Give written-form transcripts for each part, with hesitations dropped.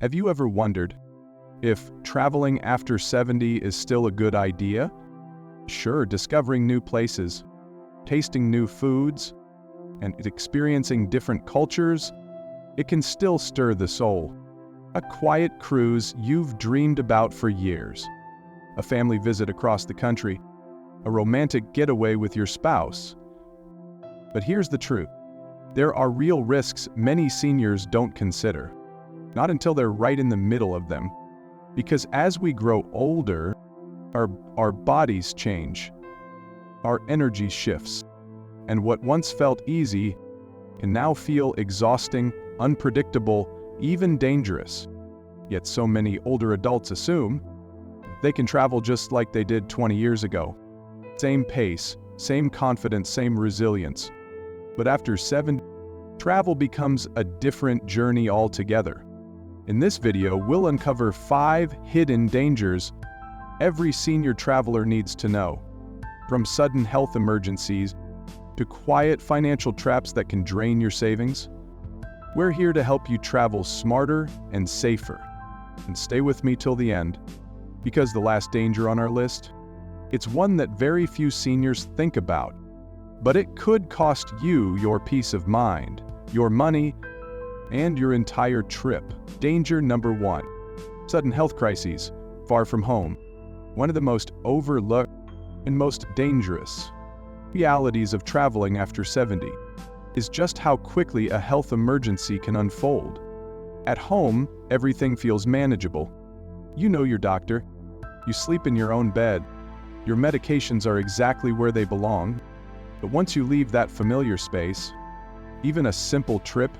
Have you ever wondered if traveling after 70 is still a good idea? Sure, discovering new places, tasting new foods, and experiencing different cultures, it can still stir the soul. A quiet cruise you've dreamed about for years. A family visit across the country. A romantic getaway with your spouse. But here's the truth. There are real risks many seniors don't consider. Not until they're right in the middle of them. Because as we grow older, our bodies change. Our energy shifts. And what once felt easy can now feel exhausting, unpredictable, even dangerous. Yet so many older adults assume they can travel just like they did 20 years ago. Same pace, same confidence, same resilience. But after 70, travel becomes a different journey altogether. In this video, we'll uncover 5 hidden dangers every senior traveler needs to know. From sudden health emergencies to quiet financial traps that can drain your savings, we're here to help you travel smarter and safer. And stay with me till the end, because the last danger on our list, it's one that very few seniors think about, but it could cost you your peace of mind, your money, and your entire trip. Danger number 1. Sudden health crises, far from home. One of the most overlooked and most dangerous realities of traveling after 70 is just how quickly a health emergency can unfold. At home, everything feels manageable. You know your doctor. You sleep in your own bed. Your medications are exactly where they belong. But once you leave that familiar space, even a simple trip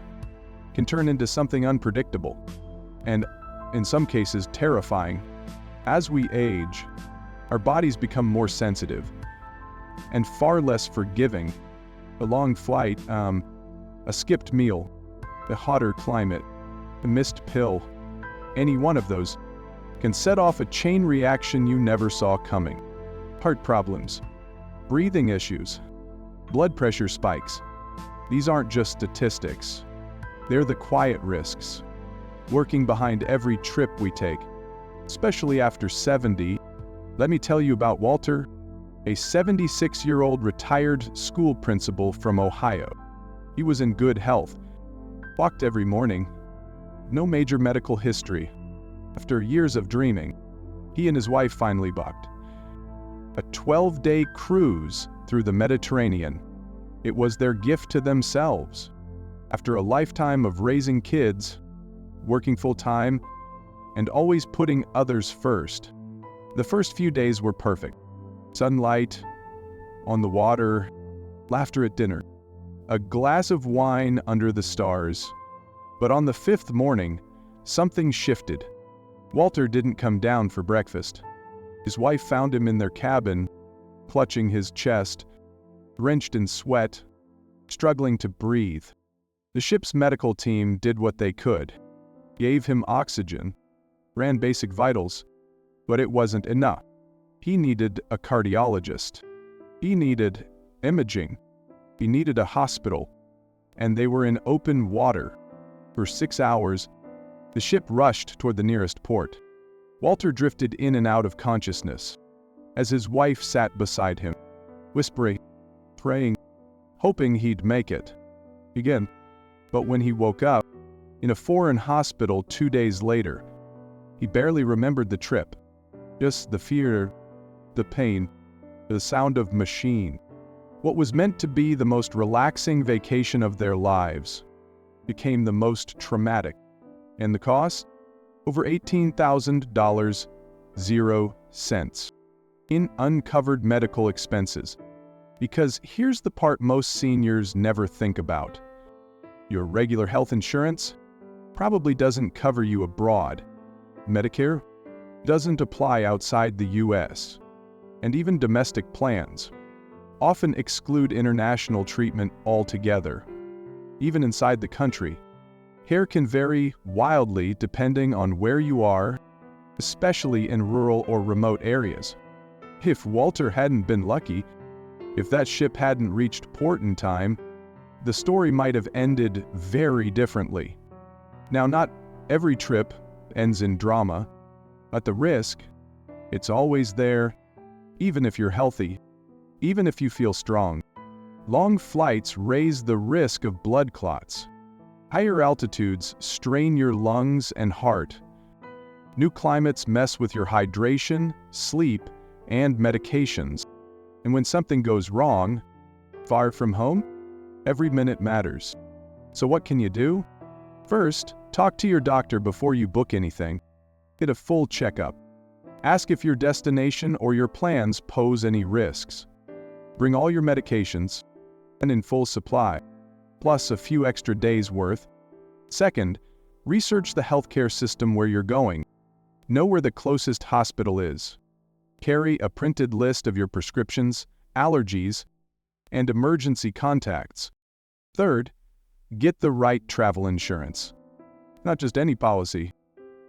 can turn into something unpredictable, and in some cases terrifying. As we age, our bodies become more sensitive and far less forgiving. A long flight, a skipped meal, a hotter climate, a missed pill, any one of those can set off a chain reaction you never saw coming. Heart problems, breathing issues, blood pressure spikes. These aren't just statistics. They're the quiet risks, working behind every trip we take. Especially after 70, let me tell you about Walter, a 76-year-old retired school principal from Ohio. He was in good health, walked every morning, no major medical history. After years of dreaming, he and his wife finally booked a 12-day cruise through the Mediterranean. It was their gift to themselves. After a lifetime of raising kids, working full-time, and always putting others first, the first few days were perfect. Sunlight, on the water, laughter at dinner, a glass of wine under the stars. But on the 5th morning, something shifted. Walter didn't come down for breakfast. His wife found him in their cabin, clutching his chest, drenched in sweat, struggling to breathe. The ship's medical team did what they could, gave him oxygen, ran basic vitals, but it wasn't enough. He needed a cardiologist. He needed imaging. He needed a hospital. And they were in open water. For 6 hours, the ship rushed toward the nearest port. Walter drifted in and out of consciousness as his wife sat beside him, whispering, praying, hoping he'd make it. Again. But when he woke up, in a foreign hospital 2 days later, he barely remembered the trip. Just the fear, the pain, the sound of machine. What was meant to be the most relaxing vacation of their lives became the most traumatic. And the cost? Over $18,000, 0 cents. In uncovered medical expenses. Because here's the part most seniors never think about. Your regular health insurance probably doesn't cover you abroad. Medicare doesn't apply outside the US. And even domestic plans often exclude international treatment altogether. Even inside the country, care can vary wildly depending on where you are, especially in rural or remote areas. If Walter hadn't been lucky, if that ship hadn't reached port in time, the story might have ended very differently. Now, not every trip ends in drama, but the risk, it's always there, even if you're healthy, even if you feel strong. Long flights raise the risk of blood clots. Higher altitudes strain your lungs and heart. New climates mess with your hydration, sleep, and medications. And when something goes wrong, far from home, every minute matters. So what can you do? First, talk to your doctor before you book anything. Get a full checkup. Ask if your destination or your plans pose any risks. Bring all your medications, and in full supply, plus a few extra days' worth. Second, research the healthcare system where you're going. Know where the closest hospital is. Carry a printed list of your prescriptions, allergies, and emergency contacts. Third, get the right travel insurance. Not just any policy.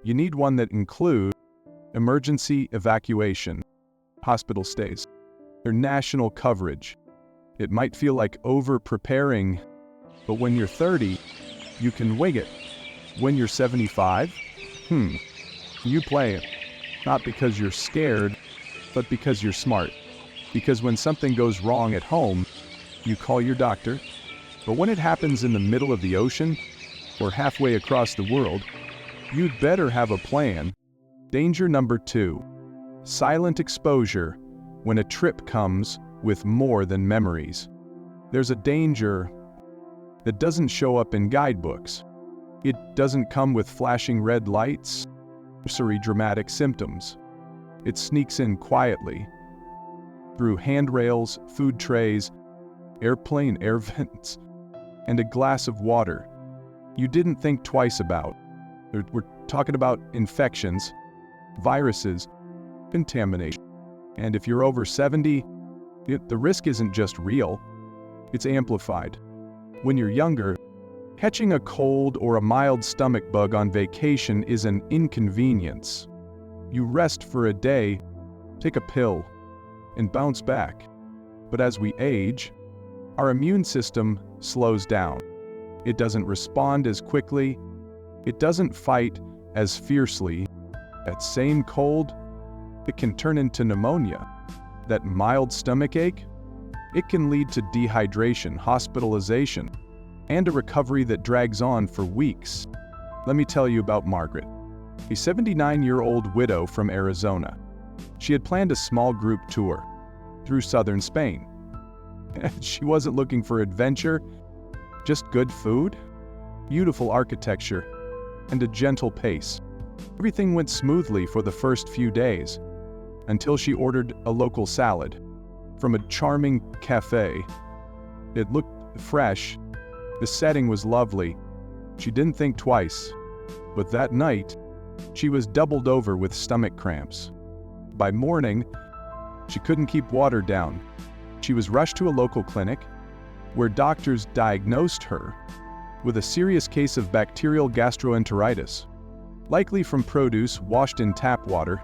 You need one that includes emergency evacuation, hospital stays, or national coverage. It might feel like over-preparing, but when you're 30, you can wing it. When you're 75, you play it. Not because you're scared, but because you're smart. Because when something goes wrong at home, you call your doctor. But when it happens in the middle of the ocean, or halfway across the world, you'd better have a plan. Danger number 2. Silent exposure when a trip comes with more than memories. There's a danger that doesn't show up in guidebooks. It doesn't come with flashing red lights, or dramatic symptoms. It sneaks in quietly, through handrails, food trays, airplane air vents, and a glass of water you didn't think twice about. We're talking about infections, viruses, contamination. And if you're over 70, the risk isn't just real, it's amplified. When you're younger, catching a cold or a mild stomach bug on vacation is an inconvenience. You rest for a day, take a pill, and bounce back. But as we age, our immune system slows down. It doesn't respond as quickly. It doesn't fight as fiercely. That same cold, it can turn into pneumonia. That mild stomach ache, it can lead to dehydration, hospitalization, and a recovery that drags on for weeks. Let me tell you about Margaret, a 79-year-old widow from Arizona. She had planned a small group tour through southern Spain. She wasn't looking for adventure, just good food, beautiful architecture, and a gentle pace. Everything went smoothly for the first few days, until she ordered a local salad from a charming cafe. It looked fresh, the setting was lovely. She didn't think twice, but that night, she was doubled over with stomach cramps. By morning, she couldn't keep water down. She was rushed to a local clinic, where doctors diagnosed her with a serious case of bacterial gastroenteritis, likely from produce washed in tap water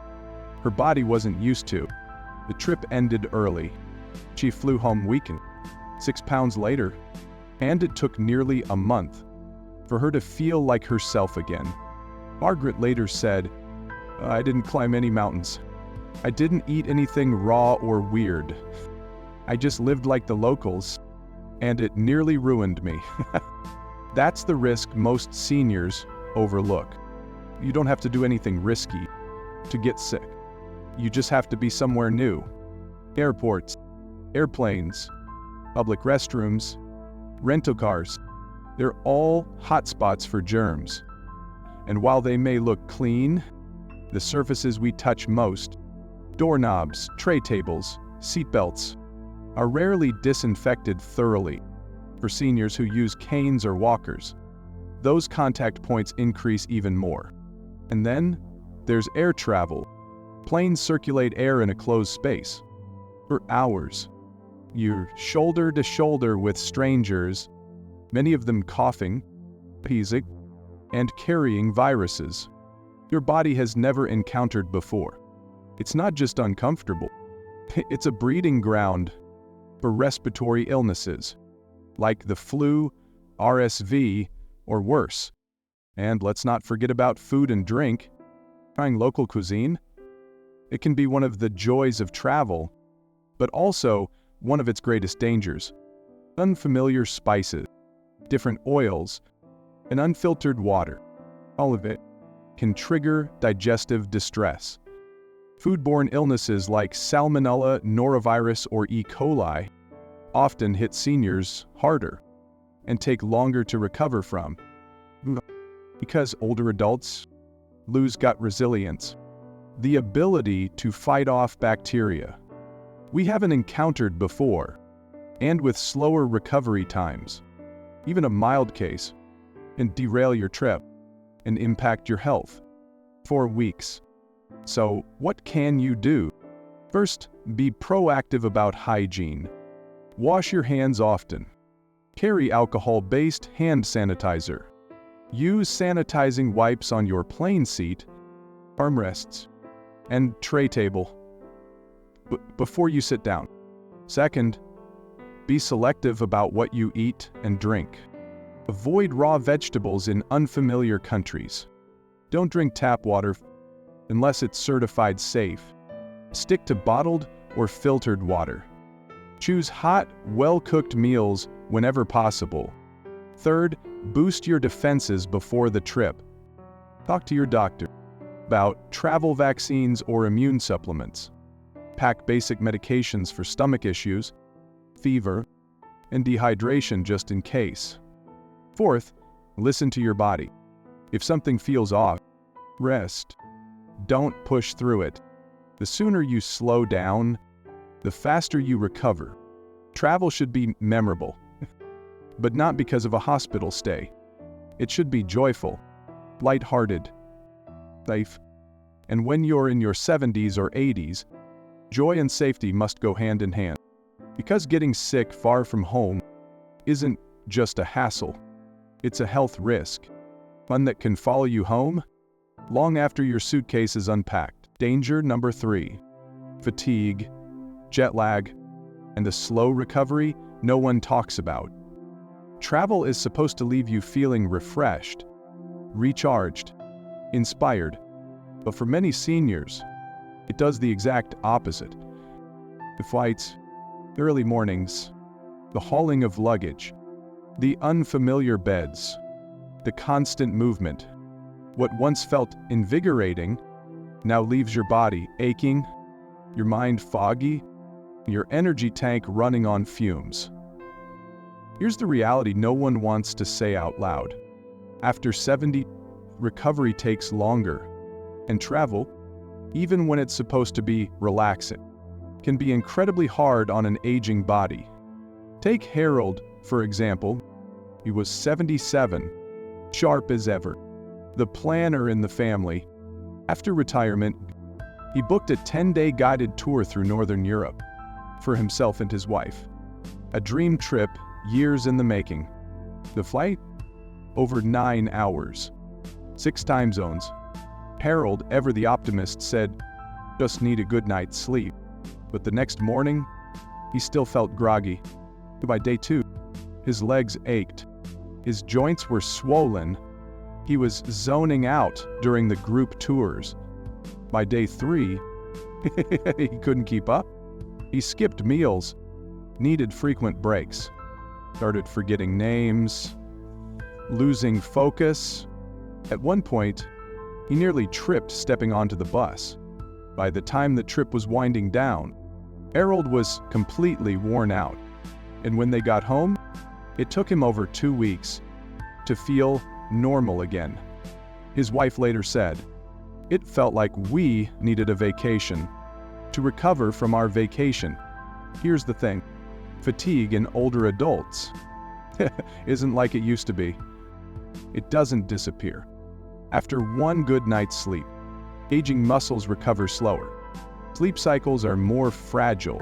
her body wasn't used to. The trip ended early. She flew home weakened, 6 pounds later, and it took nearly a month for her to feel like herself again. Margaret later said, "I didn't climb any mountains. I didn't eat anything raw or weird. I just lived like the locals, and it nearly ruined me." That's the risk most seniors overlook. You don't have to do anything risky to get sick. You just have to be somewhere new. Airports, airplanes, public restrooms, rental cars, they're all hotspots for germs. And while they may look clean, the surfaces we touch most, doorknobs, tray tables, seatbelts, are rarely disinfected thoroughly. For seniors who use canes or walkers, those contact points increase even more. And then there's air travel. Planes circulate air in a closed space for hours. You're shoulder to shoulder with strangers, many of them coughing, wheezing, and carrying viruses your body has never encountered before. It's not just uncomfortable, it's a breeding ground for respiratory illnesses, like the flu, RSV, or worse. And let's not forget about food and drink. Trying local cuisine? It can be one of the joys of travel, but also one of its greatest dangers. Unfamiliar spices, different oils, and unfiltered water, all of it can trigger digestive distress. Foodborne illnesses like Salmonella, norovirus, or E. coli often hit seniors harder and take longer to recover from, because older adults lose gut resilience, the ability to fight off bacteria we haven't encountered before, and with slower recovery times. Even a mild case can derail your trip and impact your health for weeks. So, what can you do? First, be proactive about hygiene. Wash your hands often. Carry alcohol-based hand sanitizer. Use sanitizing wipes on your plane seat, armrests, and tray table before you sit down. Second, be selective about what you eat and drink. Avoid raw vegetables in unfamiliar countries. Don't drink tap water unless it's certified safe. Stick to bottled or filtered water. Choose hot, well-cooked meals whenever possible. Third, boost your defenses before the trip. Talk to your doctor about travel vaccines or immune supplements. Pack basic medications for stomach issues, fever, and dehydration just in case. Fourth, listen to your body. If something feels off, rest. Don't push through it. The sooner you slow down, the faster you recover. Travel should be memorable, but not because of a hospital stay. It should be joyful, lighthearted, safe. And when you're in your 70s or 80s, joy and safety must go hand in hand. Because getting sick far from home isn't just a hassle, it's a health risk, one that can follow you home long after your suitcase is unpacked. Danger number 3, fatigue, jet lag, and the slow recovery no one talks about. Travel is supposed to leave you feeling refreshed, recharged, inspired, but for many seniors, it does the exact opposite. The flights, the early mornings, the hauling of luggage, the unfamiliar beds, the constant movement. What once felt invigorating now leaves your body aching, your mind foggy, your energy tank running on fumes. Here's the reality no one wants to say out loud. After 70, recovery takes longer, and travel, even when it's supposed to be relaxing, can be incredibly hard on an aging body. Take Harold, for example. He was 77, sharp as ever, the planner in the family. After retirement, he booked a 10-day guided tour through Northern Europe for himself and his wife. A dream trip, years in the making. The flight? Over 9 hours. 6 time zones. Harold, ever the optimist, said, "Just need a good night's sleep." But the next morning, he still felt groggy. By day 2, his legs ached. His joints were swollen. He was zoning out during the group tours. By day 3, he couldn't keep up. He skipped meals, needed frequent breaks, started forgetting names, losing focus. At one point, he nearly tripped stepping onto the bus. By the time the trip was winding down, Harold was completely worn out. And when they got home, it took him over 2 weeks to feel normal again. His wife later said, "It felt like we needed a vacation to recover from our vacation." Here's the thing, fatigue in older adults isn't like it used to be. It doesn't disappear. After one good night's sleep, aging muscles recover slower. Sleep cycles are more fragile,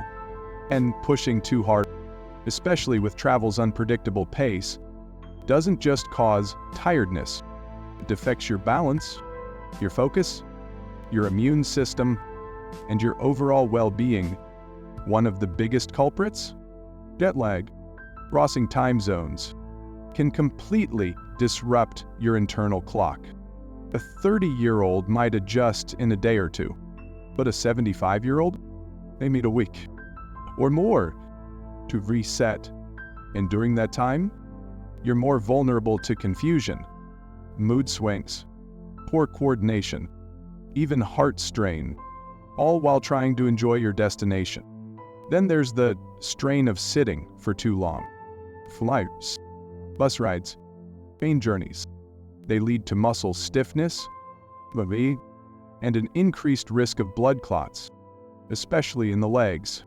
and pushing too hard, especially with travel's unpredictable pace, doesn't just cause tiredness. It affects your balance, your focus, your immune system, and your overall well-being. One of the biggest culprits? Jet lag, crossing time zones, can completely disrupt your internal clock. A 30-year-old might adjust in a day or two, but a 75-year-old may need a week or more to reset. And during that time, you're more vulnerable to confusion, mood swings, poor coordination, even heart strain, all while trying to enjoy your destination. Then there's the strain of sitting for too long. Flights, bus rides, train journeys. They lead to muscle stiffness, and an increased risk of blood clots, especially in the legs.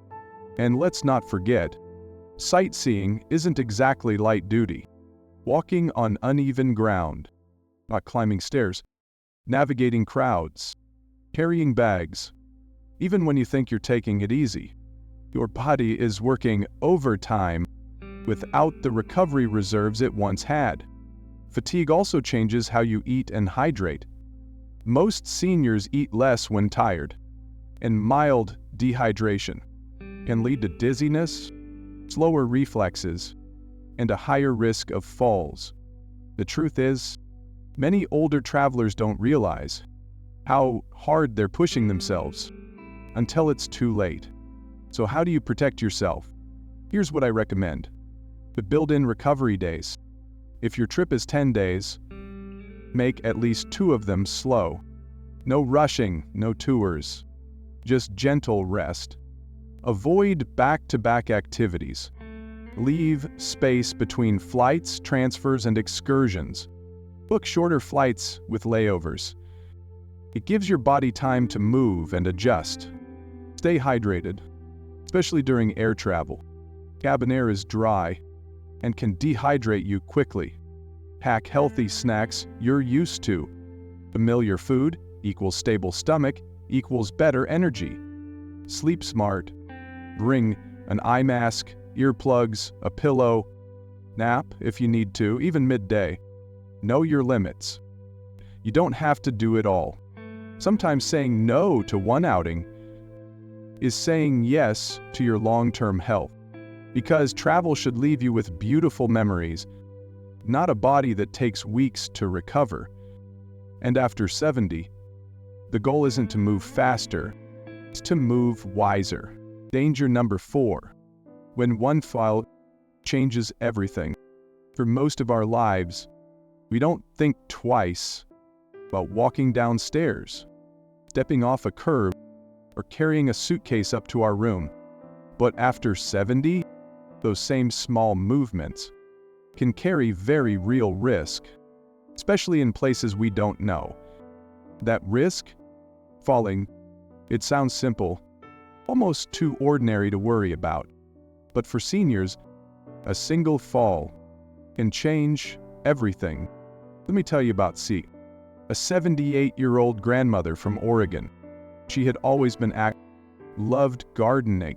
And let's not forget, sightseeing isn't exactly light duty. Walking on uneven ground, not climbing stairs, navigating crowds, carrying bags. Even when you think you're taking it easy, your body is working overtime without the recovery reserves it once had. Fatigue also changes how you eat and hydrate. Most seniors eat less when tired, and mild dehydration can lead to dizziness, slower reflexes, and a higher risk of falls. The truth is, many older travelers don't realize how hard they're pushing themselves until it's too late. So how do you protect yourself? Here's what I recommend. To build in recovery days. If your trip is 10 days, make at least 2 of them slow. No rushing, no tours. Just gentle rest. Avoid back-to-back activities. Leave space between flights, transfers, and excursions. Book shorter flights with layovers. It gives your body time to move and adjust. Stay hydrated, especially during air travel. Cabin air is dry and can dehydrate you quickly. Pack healthy snacks you're used to. Familiar food equals stable stomach equals better energy. Sleep smart. Bring an eye mask, earplugs, a pillow. Nap if you need to, even midday. Know your limits. You don't have to do it all. Sometimes saying no to one outing is saying yes to your long-term health. Because travel should leave you with beautiful memories, not a body that takes weeks to recover. And after 70, the goal isn't to move faster, it's to move wiser. Danger number 4. When one fall changes everything. For most of our lives, we don't think twice about walking downstairs, stepping off a curb, or carrying a suitcase up to our room. But after 70, those same small movements can carry very real risk, especially in places we don't know. That risk? Falling. It sounds simple, almost too ordinary to worry about. But for seniors, a single fall can change everything. Let me tell you about C, a 78-year-old grandmother from Oregon. She had always been loved gardening,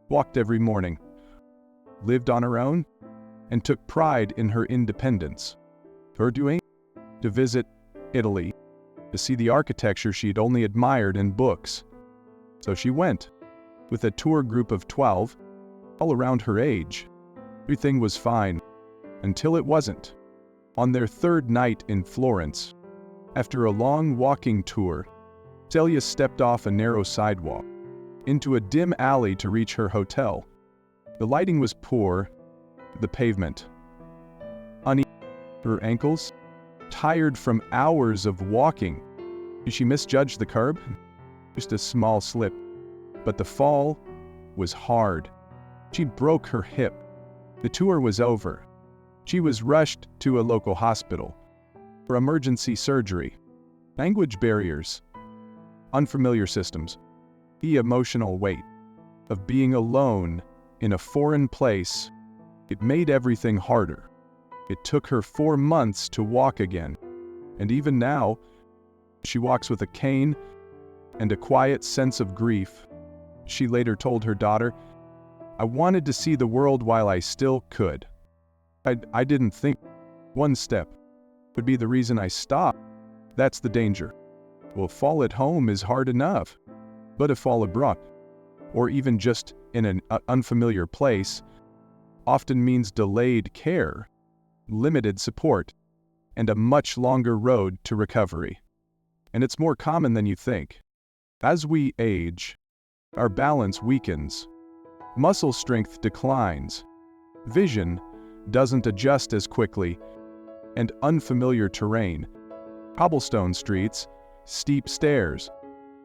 walked every morning, lived on her own, and took pride in her independence. Her doing? To visit Italy, to see the architecture she'd only admired in books. So she went, with a tour group of 12, all around her age. Everything was fine, until it wasn't. On their 3rd night in Florence, after a long walking tour, Celia stepped off a narrow sidewalk, into a dim alley to reach her hotel. The lighting was poor, the pavement uneven, her ankles, tired from hours of walking. Did she misjudge the curb? Just a small slip, but the fall was hard. She broke her hip. The tour was over. She was rushed to a local hospital for emergency surgery. Language barriers, unfamiliar systems, the emotional weight of being alone in a foreign place, it made everything harder. It took her 4 months to walk again, and even now, she walks with a cane and a quiet sense of grief. She later told her daughter, "I wanted to see the world while I still could. I didn't think one step would be the reason I stopped." That's the danger. Well, fall at home is hard enough, but a fall abroad, or even just in an unfamiliar place, often means delayed care. limited support, and a much longer road to recovery. And it's more common than you think. As we age, our balance weakens, muscle strength declines, vision doesn't adjust as quickly, and unfamiliar terrain, cobblestone streets, steep stairs,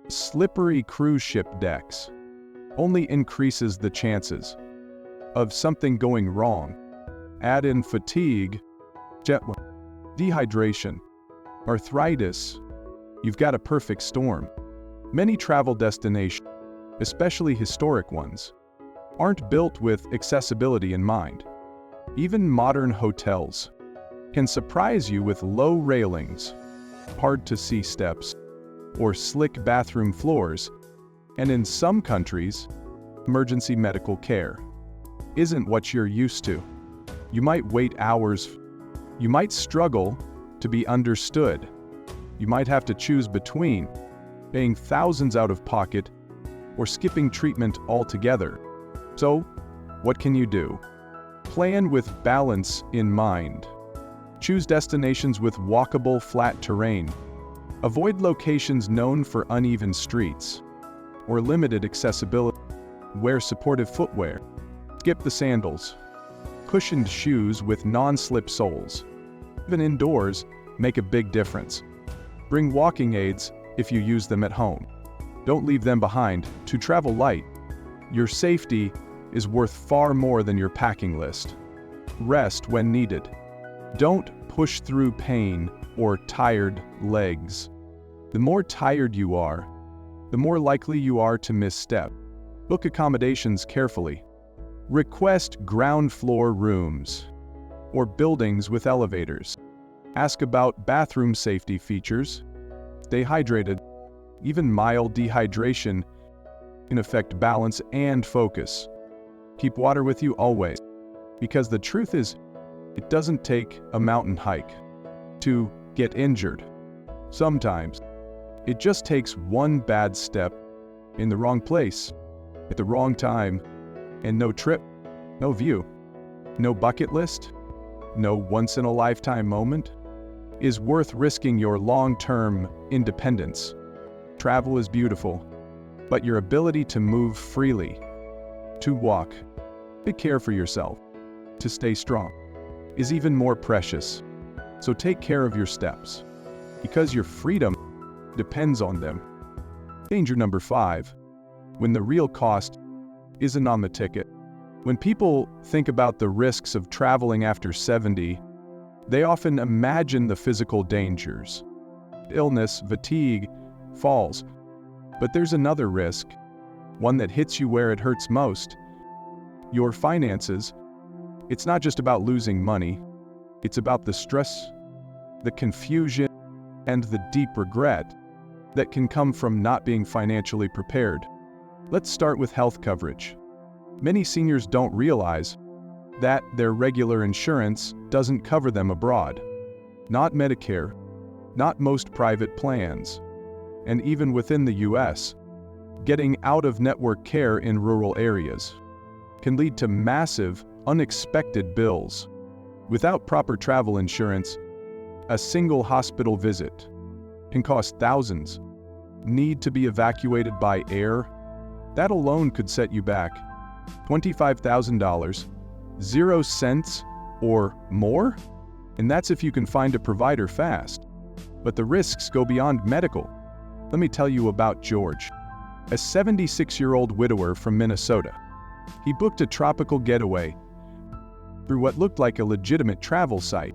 slippery cruise ship decks, only increases the chances of something going wrong. Add in fatigue, dehydration, arthritis, you've got a perfect storm. Many travel destinations, especially historic ones, aren't built with accessibility in mind. Even modern hotels can surprise you with low railings, hard-to-see steps, or slick bathroom floors, and in some countries, emergency medical care isn't what you're used to. You might wait hours. You might struggle to be understood. You might have to choose between paying thousands out of pocket or skipping treatment altogether. So, what can you do? Plan with balance in mind. Choose destinations with walkable, flat terrain. Avoid locations known for uneven streets or limited accessibility. Wear supportive footwear. Skip the sandals. Cushioned shoes with non-slip soles, even indoors, make a big difference. Bring walking aids if you use them at home. Don't leave them behind. To travel light, your safety is worth far more than your packing list. Rest when needed. Don't push through pain or tired legs. The more tired you are, the more likely you are to misstep. Book accommodations carefully. Request ground floor rooms or buildings with elevators. Ask about bathroom safety features. Stay hydrated. Even mild dehydration can affect balance and focus. Keep water with you always, because the truth is, it doesn't take a mountain hike to get injured. Sometimes, it just takes one bad step in the wrong place, at the wrong time, and no trip, no view, no bucket list, no once-in-a-lifetime moment is worth risking your long-term independence. Travel is beautiful, but your ability to move freely, to walk, to care for yourself, to stay strong, is even more precious. So take care of your steps, because your freedom depends on them. Danger number 5, when the real cost isn't on the ticket. When people think about the risks of traveling after 70, they often imagine the physical dangers, illness, fatigue, falls. But there's another risk, one that hits you where it hurts most. Your finances. It's not just about losing money, it's about the stress, the confusion, and the deep regret that can come from not being financially prepared. Let's start with health coverage. Many seniors don't realize that their regular insurance doesn't cover them abroad. Not Medicare, not most private plans. And even within the US, getting out-of-network care in rural areas can lead to massive, unexpected bills. Without proper travel insurance, a single hospital visit can cost thousands. Need to be evacuated by air? That alone could set you back $25,000, 0 cents or more? And that's if you can find a provider fast. But the risks go beyond medical. Let me tell you about George, a 76-year-old widower from Minnesota. He booked a tropical getaway through what looked like a legitimate travel site.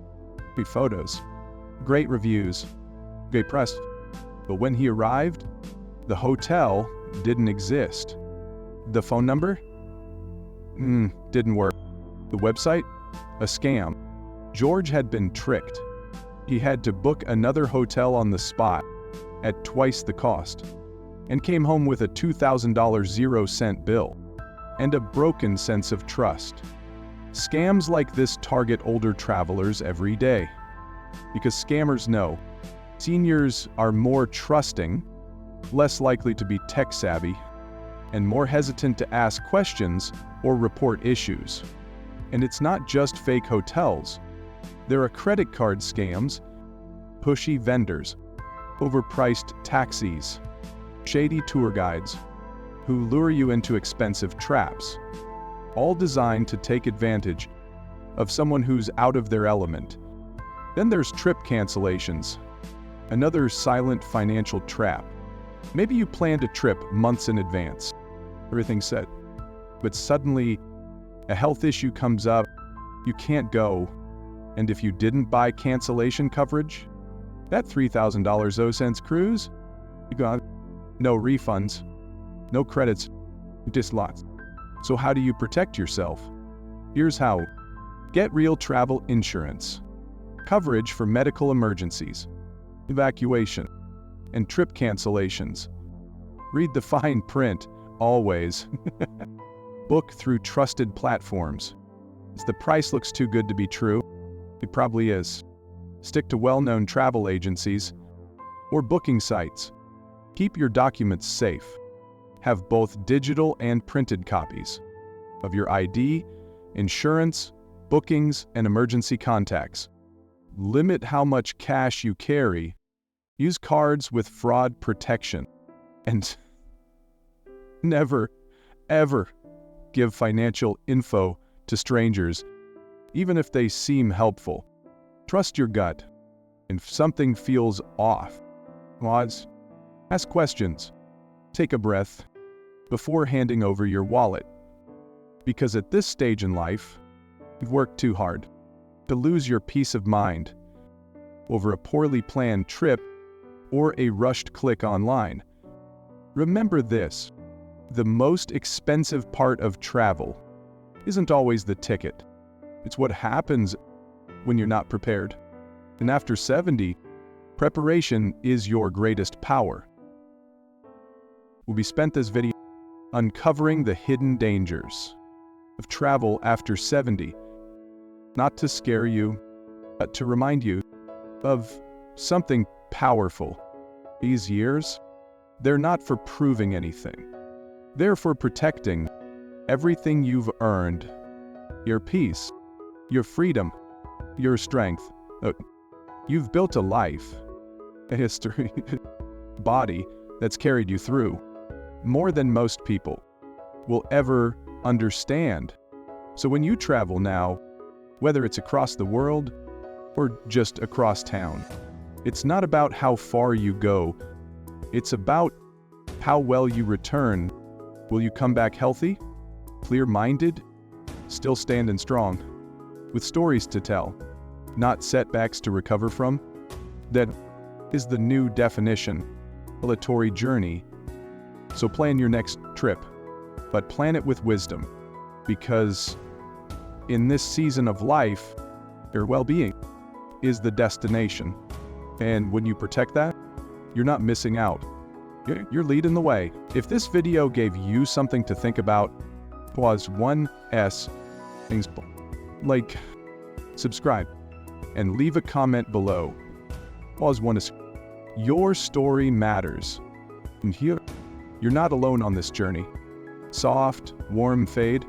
Great photos, great reviews, great press. But when he arrived, the hotel didn't exist. The phone number? Didn't work. The website? A scam. George had been tricked. He had to book another hotel on the spot at twice the cost, and came home with a $2,000 0-cent bill and a broken sense of trust. Scams like this target older travelers every day, because scammers know seniors are more trusting, less likely to be tech-savvy, and more hesitant to ask questions or report issues. And it's not just fake hotels. There are credit card scams, pushy vendors, overpriced taxis, shady tour guides who lure you into expensive traps, all designed to take advantage of someone who's out of their element. Then there's trip cancellations, another silent financial trap. Maybe you planned a trip months in advance, everything's set, but suddenly a health issue comes up, you can't go, and if you didn't buy cancellation coverage, that $3,000 cruise, you got no refunds, no credits, just lots. So how do you protect yourself? Here's how. Get real travel insurance. Coverage for medical emergencies, evacuation, and trip cancellations. Read the fine print, always. Book through trusted platforms. If the price looks too good to be true, it probably is. Stick to well-known travel agencies or booking sites. Keep your documents safe. Have both digital and printed copies of your ID, insurance, bookings, and emergency contacts. Limit how much cash you carry. Use cards with fraud protection. And never, ever give financial info to strangers, even if they seem helpful. Trust your gut. If something feels off, pause, ask questions, take a breath before handing over your wallet. Because at this stage in life, you've worked too hard to lose your peace of mind over a poorly planned trip or a rushed click online. Remember this, the most expensive part of travel isn't always the ticket. It's what happens when you're not prepared. And after 70, preparation is your greatest power. We spent this video uncovering the hidden dangers of travel after 70, not to scare you, but to remind you of something powerful. These years, they're not for proving anything. They're for protecting everything you've earned. Your peace, your freedom, your strength. You've built a life, a history, body that's carried you through more than most people will ever understand. So when you travel now, whether it's across the world or just across town, it's not about how far you go, it's about how well you return. Will you come back healthy, clear-minded, still standing strong, with stories to tell, not setbacks to recover from? That is the new definition, a revelatory journey. So plan your next trip, but plan it with wisdom, because in this season of life, your well-being is the destination. And when you protect that, you're not missing out. You're leading the way. If this video gave you something to think about, pause 1S, things like, subscribe, and leave a comment below. Pause 1 is your story matters. And here, you're not alone on this journey. Soft, warm fade